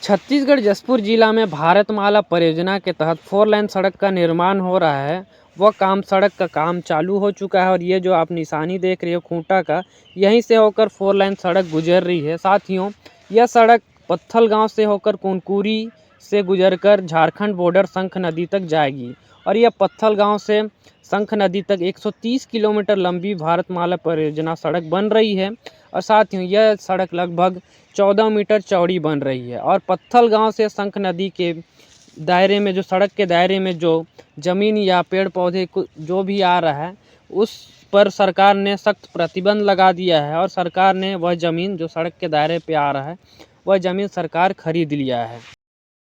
छत्तीसगढ़ जसपुर जिला में भारतमाला परियोजना के तहत 4 लेन सड़क का निर्माण हो रहा है। वह सड़क का काम चालू हो चुका है और ये जो आप निशानी देख रहे हो खूंटा का, यहीं से होकर 4 लेन सड़क गुजर रही है। साथियों, यह सड़क पत्थल गांव से होकर कुनकुरी से गुजरकर झारखंड बॉर्डर शंख नदी तक जाएगी और यह पत्थल गांव से शंख नदी तक 130 किलोमीटर लंबी भारतमाला परियोजना सड़क बन रही है। और साथियों, यह सड़क लगभग 14 मीटर चौड़ी बन रही है और पत्थल गांव से शंख नदी के दायरे में, जो सड़क के दायरे में जो ज़मीन या पेड़ पौधे जो भी आ रहा है, उस पर सरकार ने सख्त प्रतिबंध लगा दिया है और सरकार ने वह ज़मीन जो सड़क के दायरे पे आ रहा है, वह ज़मीन सरकार खरीद लिया है।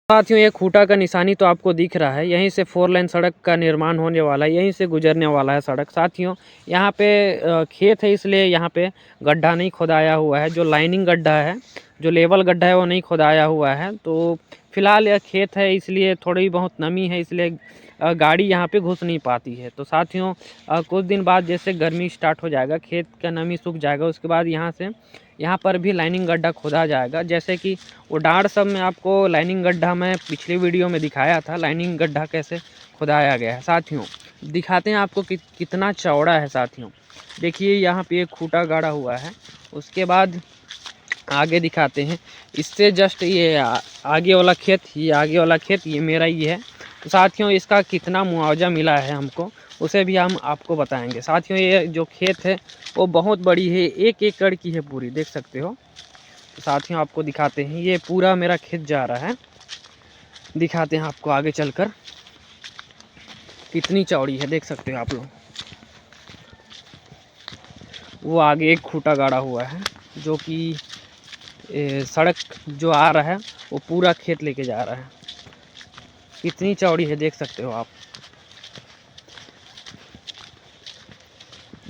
साथियों, ये खूंटा का निशानी तो आपको दिख रहा है, यहीं से 4 लेन सड़क का निर्माण होने वाला है, यहीं से गुजरने वाला है सड़क। साथियों, यहाँ पे खेत है, इसलिए यहाँ पे गड्ढा नहीं खोदाया हुआ है। जो लाइनिंग गड्ढा है, जो लेवल गड्ढा है, वो नहीं खोदाया हुआ है। तो फिलहाल यह खेत है, इसलिए थोड़ी बहुत नमी है, इसलिए गाड़ी यहाँ पे घुस नहीं पाती है। तो साथियों, कुछ दिन बाद जैसे गर्मी स्टार्ट हो जाएगा, खेत का नमी सूख जाएगा, उसके बाद यहाँ पर भी लाइनिंग गड्ढा खोदा जाएगा। जैसे कि उडाड़ सब में आपको लाइनिंग गड्ढा मैं पिछले वीडियो में दिखाया था, लाइनिंग गड्ढा कैसे खुदाया गया है। साथियों, दिखाते हैं आपको कि कितना चौड़ा है। साथियों, देखिए यहाँ पे एक खूंटा गाड़ा हुआ है। उसके बाद आगे दिखाते हैं, इससे जस्ट ये आगे वाला खेत, ये मेरा ही है। तो साथियों, इसका कितना मुआवजा मिला है हमको, उसे भी हम आपको बताएंगे। साथियों, ये जो खेत है वो बहुत बड़ी है, 1 एकड़ की है पूरी, देख सकते हो। तो साथियों, आपको दिखाते हैं, ये पूरा मेरा खेत जा रहा है। दिखाते हैं आपको आगे चलकर कितनी चौड़ी है, देख सकते हो आप लोग। वो आगे एक खूंटा गाड़ा हुआ है, जो कि सड़क जो आ रहा है वो पूरा खेत लेके जा रहा है। कितनी चौड़ी है, देख सकते हो आप।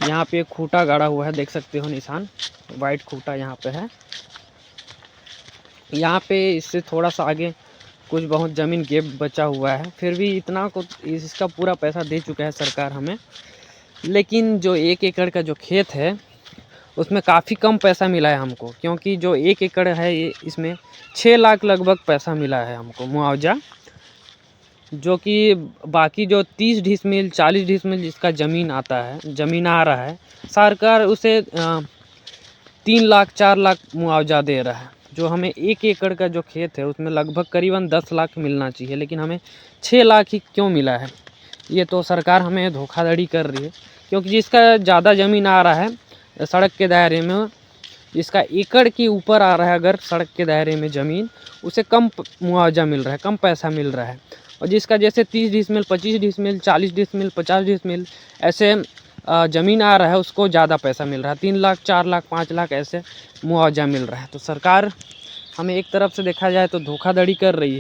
यहाँ पे एक खूंटा गाड़ा हुआ है, देख सकते हो निशान, वाइट खूंटा यहाँ पे है। यहाँ पे इससे थोड़ा सा आगे कुछ बहुत ज़मीन गैप बचा हुआ है, फिर भी इतना को इसका पूरा पैसा दे चुका है सरकार हमें। लेकिन जो 1 एकड़ का जो खेत है, उसमें काफ़ी कम पैसा मिला है हमको, क्योंकि जो 1 एकड़ है, ये इसमें 6 लाख लगभग पैसा मिला है हमको मुआवजा। जो कि बाकी जो 30 डिसमिल 40 डिसमिल जिसका ज़मीन आ रहा है, सरकार उसे 3 लाख 4 लाख मुआवजा दे रहा है। जो हमें 1 एकड़ का जो खेत है, उसमें लगभग करीबन 10 लाख मिलना चाहिए, लेकिन हमें 6 लाख ही क्यों मिला है? ये तो सरकार हमें धोखाधड़ी कर रही है। क्योंकि जिसका ज़्यादा ज़मीन आ रहा है सड़क के दायरे में, जिसका एकड़ के ऊपर आ रहा है अगर सड़क के दायरे में ज़मीन, उसे कम मुआवजा मिल रहा है, कम पैसा मिल रहा है। और जिसका जैसे 30 डिसमिल 25 डिसमिल 40 डिसमिल 50 डिसमिल ऐसे ज़मीन आ रहा है, उसको ज़्यादा पैसा मिल रहा है, 3 लाख 4 लाख 5 लाख ऐसे मुआवजा मिल रहा है। तो सरकार हमें एक तरफ से देखा जाए तो धोखाधड़ी कर रही है।